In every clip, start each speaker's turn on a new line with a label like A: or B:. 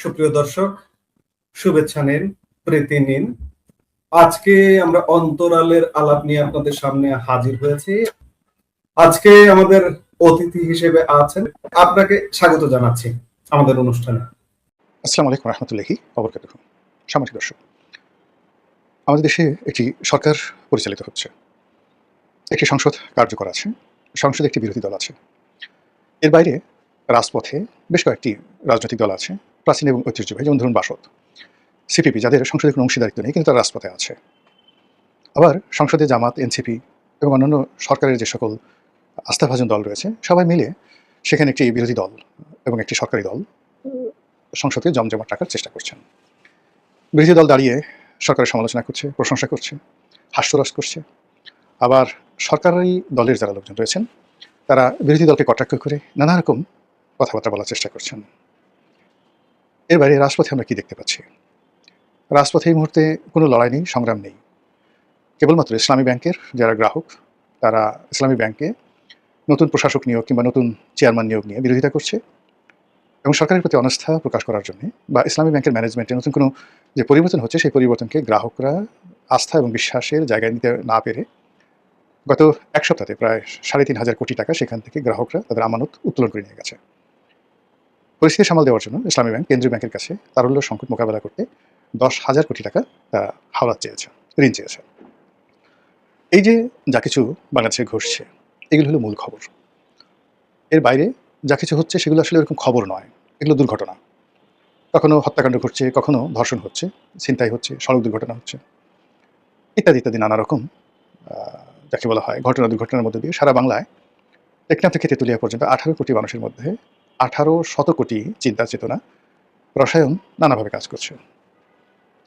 A: সুপ্রিয় দর্শক, শুভেচ্ছা নিন, প্রীতি নিন। আজকে আমরা অন্তরালের আলাপ নিয়ে আপনাদের সামনে হাজির হয়েছি। আজকে আমাদের অতিথি হিসেবে আছেন, আপনাকে স্বাগত জানাচ্ছি আমাদের অনুষ্ঠানে।
B: আসসালামু আলাইকুম রহমতুল্লাহি ওবরকাতুহু। সামাজিক দর্শক, আমাদের দেশে একটি সরকার পরিচালিত হচ্ছে, একটি সংসদ কার্যকর আছে, সংসদে একটি বিরোধী দল আছে। এর বাইরে রাজপথে বেশ কয়েকটি রাজনৈতিক দল আছে, প্রাচীন এবং ঐতিহ্যবাহী, যেমন ধরুন বাসদ, সিপিপি, যাদের সংসদে কোনো অংশীদারিত্ব নেই কিন্তু তারা রাজপথে আছে। আবার সংসদে জামাত, এনসিপি এবং অন্যান্য সরকারের যে সকল আস্থাভাজন দল রয়েছে, সবাই মিলে সেখানে একটি বিরোধী দল এবং একটি সরকারি দল সংসদে জমজমাট রাখার চেষ্টা করছেন। বিরোধী দল দাঁড়িয়ে সরকারের সমালোচনা করছে, প্রশংসা করছে, হাস্যরস করছে। আবার সরকারি দলের যারা লোকজন রয়েছেন, তারা বিরোধী দলকে কটাক্ষ করে নানা রকম কথাবার্তা বলার চেষ্টা করছেন। এর বাইরে রাজপথে আমরা কি দেখতে পাচ্ছি? রাজপথে এই মুহূর্তে কোনো লড়াই নেই, সংগ্রাম নেই। কেবলমাত্র ইসলামী ব্যাংকের যারা গ্রাহক, তারা ইসলামী ব্যাংকে নতুন প্রশাসক নিয়োগ কিংবা নতুন চেয়ারম্যান নিয়োগ নিয়ে বিরোধিতা করছে এবং সরকারের প্রতি অনাস্থা প্রকাশ করার জন্য বা ইসলামী ব্যাংকের ম্যানেজমেন্টে নতুন কোনো যে পরিবর্তন হচ্ছে, সেই পরিবর্তনকে গ্রাহকরা আস্থা এবং বিশ্বাসের জায়গায় নিতে না পেরে গত এক সপ্তাহে প্রায় ৩,৫০০ কোটি টাকা সেখান থেকে গ্রাহকরা তাদের আমানত উত্তোলন করে নিয়ে গেছে। পরিস্থিতি সামাল দেওয়ার জন্য ইসলামী ব্যাংক কেন্দ্রীয় ব্যাংকের কাছে তারল্য সংকট মোকাবেলা করতে ১০,০০০ কোটি টাকা হাওলাত চেয়েছে, ঋণ চেয়েছে। এই যে যা কিছু বাংলাদেশে ঘটছে, এগুলো হলো মূল খবর। এর বাইরে যা কিছু হচ্ছে সেগুলো আসলে এরকম খবর নয়, এগুলো দুর্ঘটনা। কখনো হত্যাকাণ্ড ঘটছে, কখনো ধর্ষণ হচ্ছে, ছিনতাই হচ্ছে, সড়ক দুর্ঘটনা হচ্ছে, ইত্যাদি ইত্যাদি নানা রকম যাকে বলা হয় ঘটনা দুর্ঘটনার মধ্যে দিয়ে সারা বাংলায় টেকনাফ থেকে তেঁতুলিয়া পর্যন্ত ১৮ কোটি মানুষের মধ্যে ১৮০০ কোটি চিন্তা চেতনা, রসায়ন নানাভাবে কাজ করছে।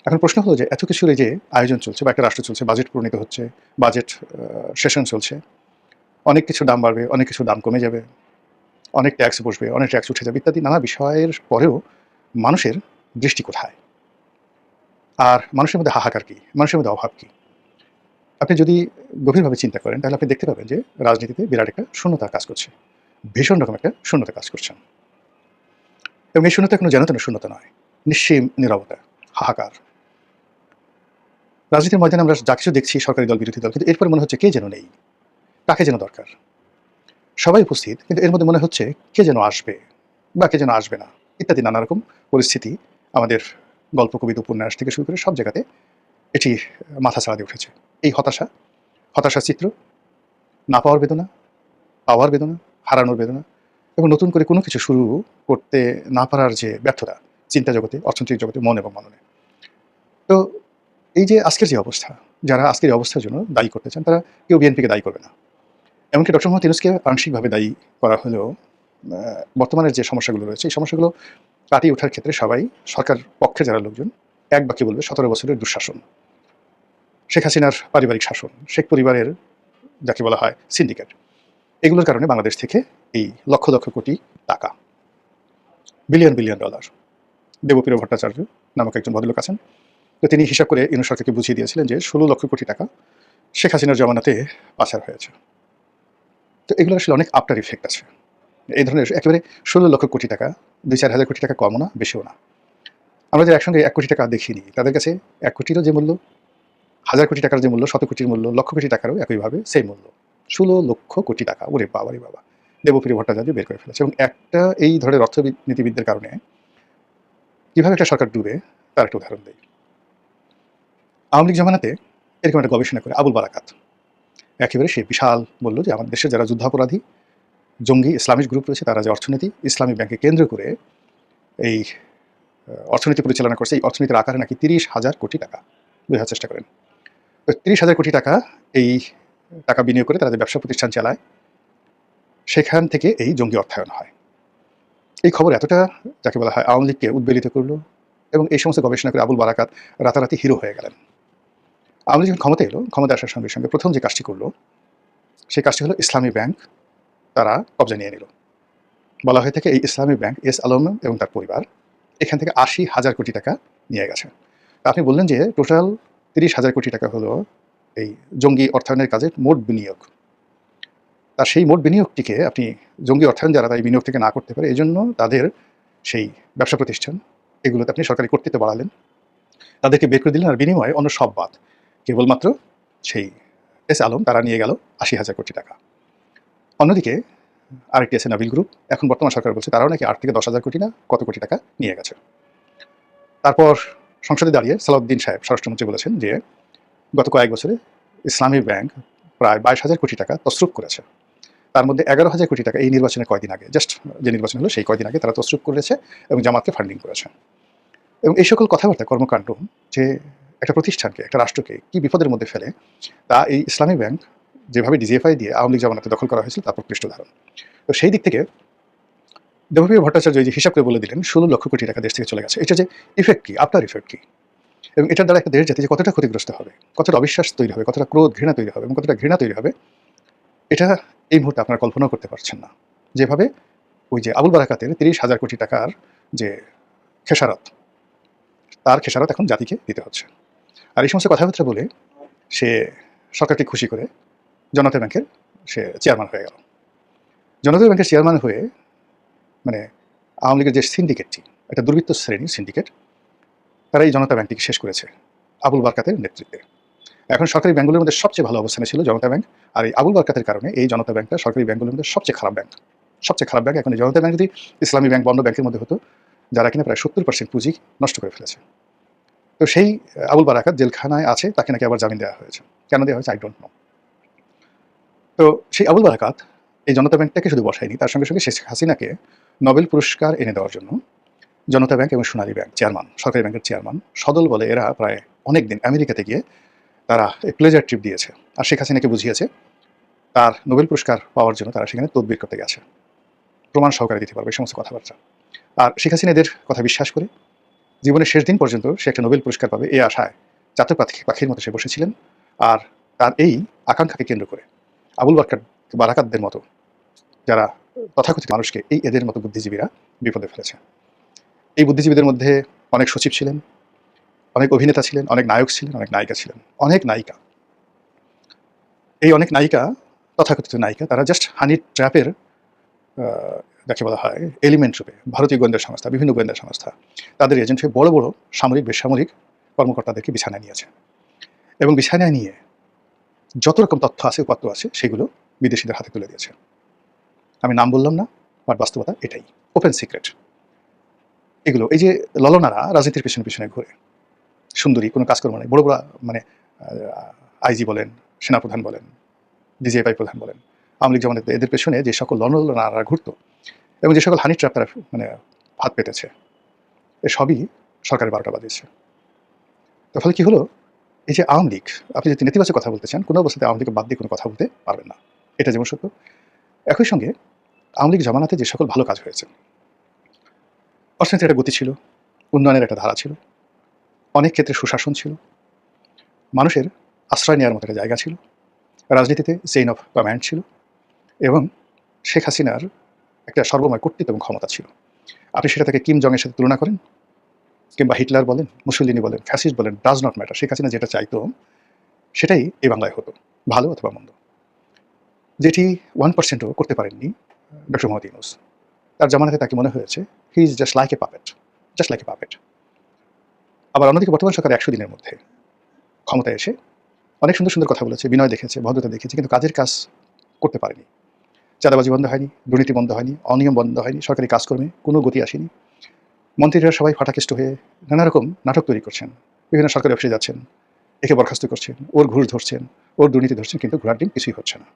B: এখন প্রশ্ন হলো যে এত কিছুর এই যে আয়োজন চলছে বা একটা রাষ্ট্র চলছে, বাজেট প্রণীত হচ্ছে, বাজেট সেশন চলছে, অনেক কিছুর দাম বাড়বে, অনেক কিছুর দাম কমে যাবে, অনেক ট্যাক্স বসবে, অনেক ট্যাক্স উঠে যাবে, ইত্যাদি নানা বিষয়ের পরেও মানুষের দৃষ্টি কোথায়? আর মানুষের মধ্যে হাহাকার কী? মানুষের মধ্যে অভাব কী? আপনি যদি গভীরভাবে চিন্তা করেন তাহলে আপনি দেখতে পাবেন যে রাজনীতিতে বিরাট একটা শূন্যতা কাজ করছে। ভীষণ রকম একটা শূন্যতা কাজ করছে। এবং এই শূন্যতা কোনো যেন-তেন শূন্যতা নয়। নিশ্চিম নীরবতা, হাহাকার। রাজনীতির ময়দানে আমরা যা কিছু দেখছি সরকারি দল, বিরোধী দল, কিন্তু এরপরে মনে হচ্ছে কে যেন নেই, কাকে যেন দরকার। সবাই উপস্থিত কিন্তু এর মধ্যে মনে হচ্ছে কে যেন আসবে বা কে যেন আসবে না, ইত্যাদি নানা রকম পরিস্থিতি আমাদের গল্প, কবিতা, উপন্যাস থেকে শুরু করে সব জায়গাতে এটি মাথাচাড়া দিয়ে উঠেছে। এই হতাশার চিত্র, না পাওয়ার বেদনা, পাওয়ার বেদনা, হারানোর বেদনা এবং নতুন করে কোনো কিছু শুরু করতে না পারার যে ব্যর্থতা, চিন্তা জগতে, অর্থনৈতিক জগতে, মন এবং মননে। তো এই যে আজকের যে অবস্থা, যারা আজকের এই অবস্থার জন্য দায়ী করতে চান, তারা কেউ বিএনপিকে দায়ী করবে না। এমনকি ডক্টর মোহাম্মদ ইউনূসকে আংশিকভাবে দায়ী করা হলেও বর্তমানের যে সমস্যাগুলো রয়েছে, এই সমস্যাগুলো কাটিয়ে ওঠার ক্ষেত্রে সবাই সরকার পক্ষে যারা লোকজন এক বাক্যে বলবে ১৭ বছরের দুঃশাসন, শেখ হাসিনার পারিবারিক শাসন, শেখ পরিবারের যাকে বলা হয় সিন্ডিকেট, এগুলোর কারণে বাংলাদেশ থেকে এই লক্ষ লক্ষ কোটি টাকা, billion billion dollar, Debapriya Bhattacharya নামক একজন ভদ্রলোক আছেন, তো তিনি হিসাব করে ইউনূস সরকারকে বুঝিয়ে দিয়েছিলেন যে ১৬ লক্ষ কোটি টাকা শেখ হাসিনার জমানাতে পাচার হয়েছে। তো এগুলোর আসলে অনেক আফটার ইফেক্ট আছে। এই ধরনের একেবারে ১৬ লক্ষ কোটি টাকা ২-৪ হাজার কোটি টাকা কমও না, বেশিও না। আমরা যারা একসঙ্গে ১ কোটি টাকা দেখিনি, তাদের কাছে ১ কোটিরও যে মূল্য, হাজার কোটি টাকার যে মূল্য, শত কোটির মূল্য, লক্ষ কোটি টাকারও একইভাবে সেই মূল্য। ১৬ লক্ষ কোটি টাকা, ওরে বাবা রে বাবা! দেবপ্রিয় ভট্টাচার্য বের করে ফেলেছে এবং একটা এই ধরনের অর্থনীতিবিদদের কারণে কিভাবে একটা সরকার ডুবে তার একটা উদাহরণ দেই। আওয়ামী লীগ জমানাতে এরকম একটা গবেষণা করে আবুল বারাকাত একেবারে সে বিশাল বলল যে আমাদের দেশের যারা যুদ্ধাপরাধী, জঙ্গি, ইসলামিক গ্রুপ রয়েছে, তারা যে অর্থনীতি, ইসলামী ব্যাংককে কেন্দ্র করে এই অর্থনীতি পরিচালনা করছে, এই অর্থনীতির আকারে নাকি ৩০,০০০ কোটি টাকা। বোঝার চেষ্টা করেন। তো ৩০,০০০ কোটি টাকা এই টাকা বিনিয়োগ করে তারা যে ব্যবসা প্রতিষ্ঠান চালায়, সেখান থেকে এই জঙ্গি অর্থায়ন হয়। এই খবর এতটা যাকে বলা হয় আওয়ামী লীগকে উদ্বেলিত করল এবং এই সমস্ত গবেষণা করে আবুল বারাকাত রাতারাতি হিরো হয়ে গেলেন। আওয়ামী লীগ যখন ক্ষমতা এলো, ক্ষমতা আসার সঙ্গে সঙ্গে প্রথম যে কাজটি করলো, সেই কাজটি হলো ইসলামী ব্যাংক তারা কবজা নিয়ে নিল। বলা হয়ে থাকে এই ইসলামী ব্যাংক এস আলম এবং তার পরিবার এখান থেকে ৮০,০০০ কোটি টাকা নিয়ে গেছে। আপনি বললেন যে টোটাল ৩০,০০০ কোটি টাকা হলো এই জঙ্গি অর্থায়নের কাজে মোট বিনিয়োগ। আর সেই মোট বিনিয়োগটিকে আপনি জঙ্গি অর্থায়ন যারা তাই বিনিয়োগ থেকে না করতে পারে, এজন্য তাদের সেই ব্যবসা প্রতিষ্ঠান এগুলোতে আপনি সরকারি কর্তৃত্ব বাড়ালেন, তাদেরকে বের করে দিলেন, আর বিনিময়ে অন্য সব বাদ, কেবলমাত্র সেই এস আলম তারা নিয়ে গেল ৮০,০০০ কোটি টাকা। অন্যদিকে আরেকটি আছে নাবিল গ্রুপ, এখন বর্তমান সরকার বলছে তারাও নাকি ৮ থেকে ১০,০০০ কোটি না কত কোটি টাকা নিয়ে গেছে। তারপর সংসদে দাঁড়িয়ে সালাউদ্দিন সাহেব স্বরাষ্ট্রমন্ত্রী বলেছেন যে গত কয়েক বছরে ইসলামী ব্যাংক প্রায় ২২,০০০ কোটি টাকা তসরুপ করেছে। তার মধ্যে ১১,০০০ কোটি টাকা এই নির্বাচনের কয়দিন আগে, জাস্ট যে নির্বাচন হলো সেই কয়দিন আগে তারা তসরুপ করেছে এবং জামাতকে ফান্ডিং করেছে। এবং এই সকল কথাবার্তা, কর্মকাণ্ড যে একটা প্রতিষ্ঠানকে, একটা রাষ্ট্রকে কি বিপদের মধ্যে ফেলে, তা এই ইসলামী ব্যাংক যেভাবে ডিজিএফআই দিয়ে আওয়ামী লীগ জামানাতে দখল করা হয়েছিল তার প্রকৃষ্ট ধারণ। তো সেই দিক থেকে দেবপ্রিয় ভট্টাচার্য এই যে হিসাব করে বলে দিলেন ১৬ লক্ষ কোটি টাকা দেশ থেকে চলে গেছে, এটা যে ইফেক্ট কি, আফটার ইফেক্ট কি, এবং এটার দ্বারা একটা দেশ জাতি যে কতটা ক্ষতিগ্রস্ত হবে, কতটা অবিশ্বাস তৈরি হবে, কতটা ক্রোধ ঘৃণা তৈরি হবে এবং কতটা ঘৃণা তৈরি হবে, এটা এই মুহূর্তে আপনারা কল্পনাও করতে পারছেন না। যেভাবে ওই যে আবুল বারাকাতের ৩০,০০০ কোটি টাকার যে খেসারত, তার খেসারত এখন জাতিকে দিতে হচ্ছে। আর এই সমস্ত কথাবার্তা বলে সে সরকারকে খুশি করে জনতা ব্যাংকের সে চেয়ারম্যান হয়ে গেল। জনতা ব্যাংকের চেয়ারম্যান হয়ে মানে আওয়ামী লীগের যে সিন্ডিকেটটি, একটা দুর্বৃত্ত শ্রেণীর সিন্ডিকেট, তারা এই জনতা ব্যাংকটিকে শেষ করেছে আবুল বারকাতের নেতৃত্বে। এখন সরকারি ব্যাংকগুলোর মধ্যে সবচেয়ে ভালো অবস্থানে ছিল জনতা ব্যাংক, আর এই আবুল বারকাতের কারণে এই জনতা ব্যাংকটা সরকারি ব্যাংকগুলোর মধ্যে সবচেয়ে খারাপ ব্যাংক। সবচেয়ে খারাপ ব্যাংক এখন এই জনতা ব্যাংক যদি ইসলামী ব্যাংক বন্ধ ব্যাংকের মধ্যে হতো, যারা কিনা প্রায় ৭০% পুঁজি নষ্ট করে ফেলেছে। তো সেই আবুল বারাকাত জেলখানায় আছে, তাকে নাকি আবার জামিন দেওয়া হয়েছে। কেন দেওয়া হয়েছে আই ডোন্ট নো। তো সেই আবুল বারাকাত এই জনতা ব্যাংকটাকে শুধু বসায়নি, তার সঙ্গে সঙ্গে শেখ হাসিনাকে নোবেল পুরস্কার এনে দেওয়ার জন্য জনতা ব্যাংক এবং সোনালী ব্যাংক চেয়ারম্যান, সরকারি ব্যাংকের চেয়ারম্যান সদল বলে এরা প্রায় অনেক দিন আমেরিকাতে গিয়ে তারা এই প্লেজার ট্রিপ দিয়েছে, আর শেখ হাসিনাকে বুঝিয়েছে তার নোবেল পুরস্কার পাওয়ার জন্য তারা সেখানে তদবির করতে গেছে, প্রমাণ সহকারে দিতে পারবে এই সমস্ত কথাবার্তা। আর শেখ হাসিনা এদের কথা বিশ্বাস করে জীবনের শেষ দিন পর্যন্ত সে একটা নোবেল পুরস্কার পাবে এই আশায় চাতক পাখির মতো সে বসেছিলেন। আর তার এই আকাঙ্ক্ষাকে কেন্দ্র করে আবুল বারাকাতদের মতো যারা তথাকথিত মানুষকে এই এদের মতো বুদ্ধিজীবীরা বিপদে ফেলেছে। এই বুদ্ধিজীবীদের মধ্যে অনেক সচিব ছিলেন, অনেক অভিনেতা ছিলেন, অনেক নায়ক ছিলেন, অনেক নায়িকা ছিলেন, অনেক নায়িকা। এই অনেক নায়িকা, তথাকথিত নায়িকা, তারা জাস্ট হানি ট্র্যাপের যাকে বলা হয় এলিমেন্ট রূপে ভারতীয় গোয়েন্দা সংস্থা, বিভিন্ন গোয়েন্দা সংস্থা তাদের এজেন্ট হয়ে বড় বড় সামরিক বেসামরিক কর্মকর্তাদেরকে বিছানায় নিয়েছে এবং বিছানায় নিয়ে যত রকম তথ্য আছে, উপাত্ত আছে, সেগুলো বিদেশিদের হাতে তুলে দিয়েছে। আমি নাম বললাম না, বাট বাস্তবতা এটাই, ওপেন সিক্রেট। এগুলো এই যে ললনারা রাজনীতির পিছনে পিছনে ঘুরে, সুন্দরী, কোনো কাজকর্ম নেই, বড় বড় মানে আইজি বলেন, সেনাপ্রধান বলেন, ডিজিএফআই প্রধান বলেন, আওয়ামী লীগ জামানাতে এদের পেছনে যে সকল ললনারা ঘুরতো এবং যে সকল হানি ট্র্যাপ তারা মানে হাত পেতেছে, সবই সরকারের ১২টা বাজিয়েছে। তো ফলে কি হলো, এই যে আওয়ামী লীগ, আপনি যদি নেতিবাচক কথা বলতে চান, কোনো অবস্থাতে আওয়ামী লীগকে বাদ দিয়ে কোনো কথা বলতে পারবেন না, এটা যেমন সত্য। একই সঙ্গে আওয়ামী লীগ জামানাতে যে সকল ভালো কাজ হয়েছে, অর্থনীতির একটা গতি ছিল, উন্নয়নের একটা ধারা ছিল, অনেক ক্ষেত্রে সুশাসন ছিল, মানুষের আশ্রয় নেওয়ার মতো একটা জায়গা ছিল, রাজনীতিতে চেইন অফ কমান্ড ছিল এবং শেখ হাসিনার একটা সর্বময় কর্তৃত্ব এবং ক্ষমতা ছিল। আপনি সেটা থেকে কিম জংয়ের সাথে তুলনা করেন, কিংবা হিটলার বলেন, মুসলিনি বলেন, ফ্যাসিস্ট বলেন, does not matter. Sheikh Hasina যেটা চাইতো সেটাই এই বাংলায় হতো, ভালো অথবা মন্দ। যেটি 1%ও করতে পারেননি ডক্টর মোহাম্মদ ইউনূস। তার জামানাতে তাকে মনে হয়েছে he is just like a puppet, just like a puppet. আবার অন্যদিকে বর্তমান সরকার ১০০ দিনের মধ্যে ক্ষমতায় এসে অনেক সুন্দর সুন্দর কথা বলেছে, বিনয় দেখেছে, ভদ্রতা দেখেছে, কিন্তু কাজের কাজ করতে পারেনি। চাঁদাবাজি বন্ধ হয়নি, দুর্নীতি বন্ধ হয়নি, অনিয়ম বন্ধ হয়নি, সরকারি কাজকর্মে কোনো গতি আসেনি। মন্ত্রীরা সবাই ফাটাকেষ্ট হয়ে নানা রকম নাটক তৈরি করছেন, বিভিন্ন সরকারি অফিসে যাচ্ছেন, একে বরখাস্ত করছেন, ওর ঘুষ ধরছেন, ওর দুর্নীতি ধরছেন, কিন্তু ঘোড়ার ডিম কিছুই হচ্ছে না।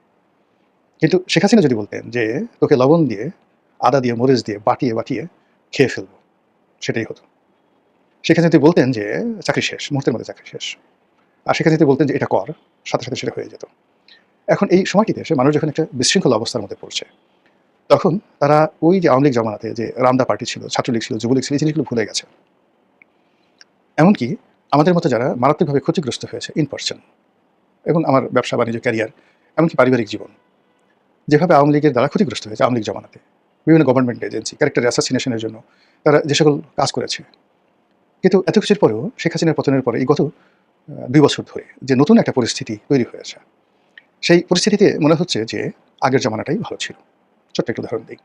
B: কিন্তু শেখ হাসিনা যদি বলতেন যে তোকে লবণ দিয়ে, আদা দিয়ে, মরিচ দিয়ে বাটিয়ে বাটিয়ে খেয়ে ফেলবো, সেটাই হতো। শেখ হাসিনা যদি বলতেন যে চাকরি শেষ, মুহূর্তের মধ্যে চাকরি শেষ, আর শেখ হাসিনা যদি বলতেন যে এটা কর, সাথে সাথে সেটা হয়ে যেত। এখন এই সময়টিতে এসে মানুষ যখন একটা বিশৃঙ্খল অবস্থার মধ্যে পড়ছে, তখন তারা ওই যে আওয়ামী লীগ জামানাতে যে রামদা পার্টি ছিল, ছাত্রলীগ ছিল, যুবলীগ ছিল, এই জিনিসগুলো ভুলে গেছে। এমনকি আমাদের মতো যারা মারাত্মকভাবে ক্ষতিগ্রস্ত হয়েছে ইন পার্সন, এবং আমার ব্যবসা বাণিজ্য, ক্যারিয়ার, এমনকি পারিবারিক জীবন, যেভাবে আওয়ামী লীগের দ্বারা ক্ষতিগ্রস্ত হয়েছে, আওয়ামী লীগ জামানাতে বিভিন্ন গভর্নমেন্ট এজেন্সি ক্যারেক্টার অ্যাসাসিনেশনের জন্য তারা যে সকল কাজ করেছে, কিন্তু এত কিছুর পরেও শেখ হাসিনার পতনের পরে এই গত ২ বছর ধরে যে নতুন একটা পরিস্থিতি তৈরি হয়েছে, সেই পরিস্থিতিতে মনে হচ্ছে যে আগের জামানাটাই ভালো ছিল। ছোট্ট একটু উদাহরণ দিই।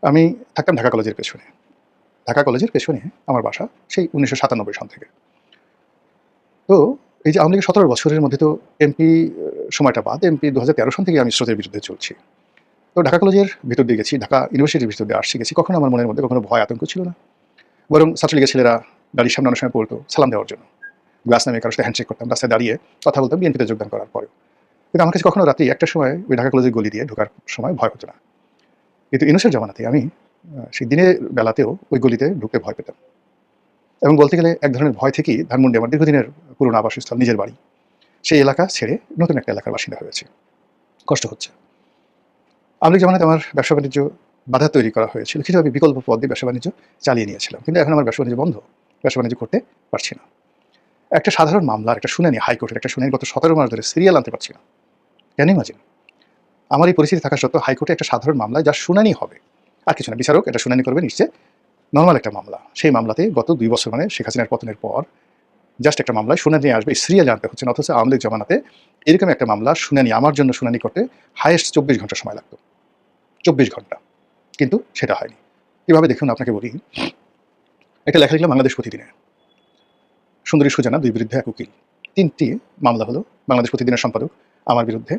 B: আমি থাকতাম ঢাকা কলেজের পেছনে, ঢাকা কলেজের পেছনে আমার বাসা, সেই 1997 সন থেকে। তো এই যে আওয়ামী লীগের 17 বছরের মধ্যে তো এমপি সময়টা বাদ, এমপি 2013 সন থেকে আমি স্রোতের বিরুদ্ধে চলছি। তো ঢাকা কলেজের ভিতর দিয়ে গেছি, ঢাকা ইউনিভার্সিটির ভিতর দিয়ে আসছি গেছি, কখনো আমার মনের মধ্যে কখনো ভয় আতঙ্ক ছিল না। বরং ছাত্রলীগের ছেলেরা গাড়ির সামনে অনেক সময় পড়তো সালাম দেওয়ার জন্য, গ্লাস নামে কারোর সাথে হ্যান্ডশেক করতাম, রাস্তায় দাঁড়িয়ে কথা বলতাম বিএনপিতে যোগদান করার পরেও। কিন্তু আমার কাছে কখনো রাত্রি একটার সময় ওই ঢাকা কলেজের গলি দিয়ে ঢোকার সময় ভয় হতো না। কিন্তু ইউনুসের জমানাতে আমি সেই দিনের বেলাতেও ওই গলিতে ঢুকতে ভয় পেতাম। এবং বলতে গেলে এক ধরনের ভয় থেকেই ধানমন্ডি আমার দীর্ঘদিনের পুরনো আবাসস্থল, নিজের বাড়ি, সেই এলাকা ছেড়ে নতুন একটা এলাকার বাসিন্দা হয়েছে। কষ্ট হচ্ছে। আওয়ামী লীগ জমানাতে আমার ব্যবসা বাণিজ্য বাধা তৈরি করা হয়েছিল, কিছু আমি বিকল্প পথ দিয়ে ব্যবসা বাণিজ্য চালিয়ে নিয়েছিলাম, কিন্তু এখন আমার ব্যবসা বাণিজ্য বন্ধ, ব্যবসা বাণিজ্য করতে পারছি না। একটা সাধারণ মামলার একটা শুনানি, হাইকোর্টের একটা শুনানি গত 17 মাস ধরে সিরিয়াল আনতে পারছি না। কেন ইমাজিন? আমার এই পরিস্থিতি থাকা সত্ত্বেও হাইকোর্টে একটা সাধারণ মামলায় যার শুনানি হবে, আর কিছু না, বিচারক এটা শুনানি করবে, নিশ্চয় নর্মাল একটা মামলা, সেই মামলাতে গত 2 বছর মানে শেখ হাসিনার পতনের পর জাস্ট একটা মামলায় শুনানি আসবে, সিরিয়াল আনতে হচ্ছে না। অথচ আওয়ামী লীগ জমানাতে এরকম একটা মামলা শুনানি আমার জন্য শুনানি করতে হাইয়েস্ট 24 ঘন্টা সময় লাগতো, 24 ঘন্টা, কিন্তু সেটা হয়নি। কীভাবে দেখুন আপনাকে বলি। একটা লেখা লিখলাম বাংলাদেশ প্রতিদিনে, সুন্দরী সুজানা, 2 বিরুদ্ধে 1 উকিল, 3টি মামলা হলো বাংলাদেশ প্রতিদিনের সম্পাদক আমার বিরুদ্ধে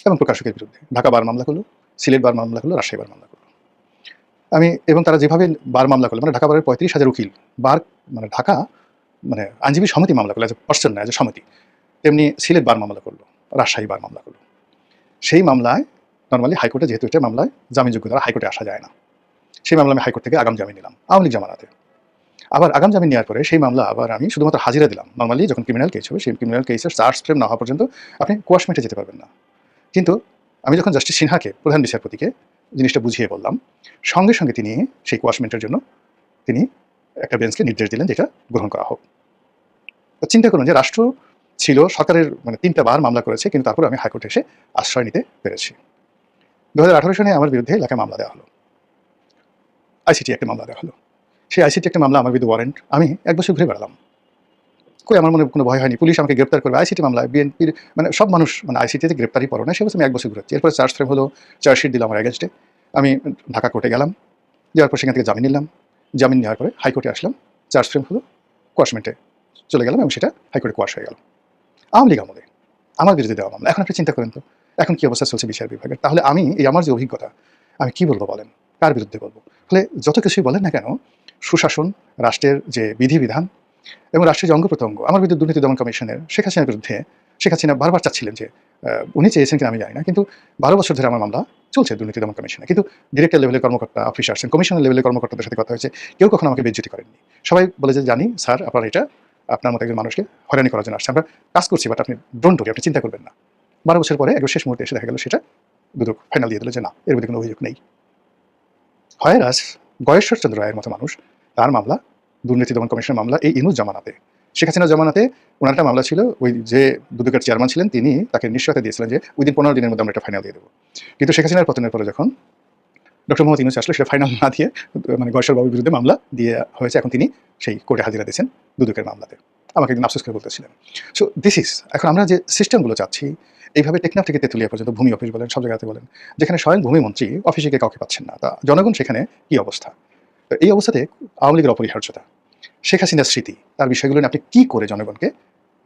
B: এবং প্রকাশকের বিরুদ্ধে। ঢাকা বার মামলা করলো, সিলেট বার মামলা করলো, রাজশাহী বার মামলা করলো। আমি এবং তারা যেভাবে বার মামলা করলো, মানে ঢাকা বারের 35,000 উকিল বার, মানে ঢাকা মানে আইনজীবী সমিতি মামলা করলো, অ্যাজ এ পার্সন না, অ্যাজ এ সমিতি, তেমনি সিলেট বার মামলা করলো, রাজশাহী বার মামলা করলো। সেই মামলায় নর্মালি হাইকোর্টে, যেহেতু এটা মামলায় জামিনযোগ্য দ্বারা হাইকোর্টে আসা যায় না, সেই মামলা আমি হাইকোর্ট থেকে আগাম জামিন নিলাম আওয়ামী লীগ জামানাতে। আবার আগাম জামিন নেওয়ার পরে সেই মামলা আবার আমি শুধুমাত্র হাজিরা দিলাম। নর্মালি যখন ক্রিমিনাল কেস হবে, সেই ক্রিমিনাল কেসের চার্জ ফ্রেম না হওয়া পর্যন্ত আপনি কোয়াশমেন্টে যেতে পারবেন না। কিন্তু আমি যখন জাস্টিস সিনহাকে, প্রধান বিচারপতিকে জিনিসটা বুঝিয়ে বললাম, সঙ্গে সঙ্গে তিনি সেই কোয়াশমেন্টের জন্য তিনি একটা বেঞ্চকে নির্দেশ দিলেন যেটা গ্রহণ করা হোক। চিন্তা করুন যে রাষ্ট্র ছিল, সরকারের মানে 3টা বার মামলা করেছে, কিন্তু তারপর আমি হাইকোর্টে এসে আশ্রয় নিতে পেরেছি। 2018 সালে আমার বিরুদ্ধে এলাকায় মামলা দেওয়া হলো, আইসিটি একটা মামলা দেওয়া হলো। সেই আইসিটি একটা মামলা, আমার বিরুদ্ধে ওয়ারেন্ট, আমি 1 বছর ঘুরে বেড়ালাম, কই আমার মনে কোনো ভয় হয়নি, পুলিশ আমাকে গ্রেপ্তার করবে। আইসিটি মামলায় বিএনপির মানে সব মানুষ মানে আইসিটিতে গ্রেপ্তারি পড়ো না, সে বছর আমি 1 বছর ঘুরেছি। এরপরে চার্জ ফ্রেম হলো, চার্জশিট দিল আমার এগেনস্টে, আমি ঢাকা কোর্টে গেলাম, যাওয়ার পর সেখান থেকে জামিন নিলাম, জামিন নেওয়ার পরে হাইকোর্টে আসলাম, চার্জ ফ্রেম হলো, কোয়াশমেন্টে চলে গেলাম এবং সেটা হাইকোর্টে কোয়াশ হয়ে গেল। আওয়ামী লীগ আমলে আমার বিরুদ্ধে দেওয়া মামলা। এখন আপনি চিন্তা করেন তো এখন কি অবস্থা চলছে বিচার বিভাগের। তাহলে আমি এই আমার যে অভিজ্ঞতা, আমি কি বলবো বলেন, কার বিরুদ্ধে বলবো? ফলে যত কিছুই বলেন না কেন, সুশাসন, রাষ্ট্রের যে বিধিবিধান এবং রাষ্ট্রের যে অঙ্গ প্রত্যঙ্গ, আমার বিরুদ্ধে দুর্নীতি দমন কমিশনের শেখ হাসিনার বিরুদ্ধে, শেখ হাসিনা বারবার চাচ্ছিলেন যে উনি চেয়েছেন কিনা আমি জানি না, কিন্তু 12 বছর ধরে আমার মামলা চলছে দুর্নীতি দমন কমিশনে। কিন্তু ডিরেক্টর লেভেলের কর্মকর্তা, অফিসার্স, কমিশনার লেভেলের কর্মকর্তাদের সাথে কথা হয়েছে, কেউ কখনো আমাকে বেজ্জতি করেননি। সবাই বলে যে জানি স্যার, আপনার এটা আপনার মতো একজন মানুষকে হয়রানি করার জন্য আসছে, আমরা কাজ করছি, বাট আপনি ডোন্ট ওরি, আপনি চিন্তা করবেন না। 12 বছর পরে একবার শেষ মুহূর্তে এসে দেখা গেল সেটা দুদক ফাইনাল দিয়ে দিল যে না, এর মধ্যে কোনো অভিযোগ নেই। হয় রাজ গয়েশ্বর চন্দ্র রায়ের মতো মানুষ, তার মামলা দুর্নীতি দমন কমিশনের মামলা এই ইনুস জামানাতে, শেখ হাসিনা জামানাতে ওনার একটা মামলা ছিল, ওই যে দুদকের চেয়ারম্যান ছিলেন তিনি তাকে নিশ্চয়তা দিয়েছিলেন যে উইদিন 15 দিনের মধ্যে আমরা এটা ফাইনাল দিয়ে দেবো। কিন্তু শেখ হাসিনার পতনের পরে যখন ডক্টর মোহাম্মদ ইউনূস আসলে সেটা ফাইনাল না দিয়ে মানে গয়েশ্বরবাবুর বিরুদ্ধে মামলা দিয়ে হয়েছে, এখন তিনি সেই কোর্টে হাজিরা দিয়েছেন দুদকের মামলাতে। আমাকে একদিন আফসোস করে বলতেছিলেন। সো দিস ইজ, এখন আমরা যে সিস্টেমগুলো চাচ্ছি, এইভাবে টেকনাফ থেকে তেঁতুলিয়া পর্যন্ত ভূমি অফিস বলেন, সব জায়গাতে বলেন, যেখানে স্বয়ং ভূমিমন্ত্রী অফিসে গিয়ে কাউকে পাচ্ছেন না, তা জনগণ সেখানে কি অবস্থা? তো এই অবস্থাতে আওয়ামী লীগের অপরিহার্যতা, শেখ হাসিনার স্মৃতি, তার বিষয়গুলো নিয়ে আপনি কি করে জনগণকে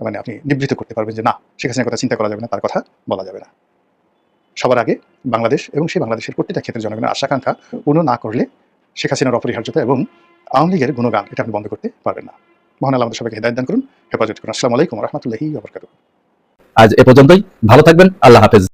B: মানে আপনি নিবৃত্ত করতে পারবেন যে না, শেখ হাসিনার কথা চিন্তা করা যাবে না, তার কথা বলা যাবে না। সবার আগে বাংলাদেশ এবং সেই বাংলাদেশের প্রতিটা ক্ষেত্রে জনগণের আশা-আকাঙ্ক্ষা পূর্ণ না করলে শেখ হাসিনার অপরিহার্যতা এবং আওয়ামী লীগের গুণগান এটা আপনি বন্ধ করতে পারবেন না। মহান আল্লাহ আমাদের সবাইকে হেদায়েত দান করুন, হেফাজত করুন। আসসালামু আলাইকুম ওয়া রাহমাতুল্লাহি ওয়া বারাকাতুহু।
C: আজ এ পর্যন্তই, ভালো থাকবেন, আল্লাহ হাফেজ।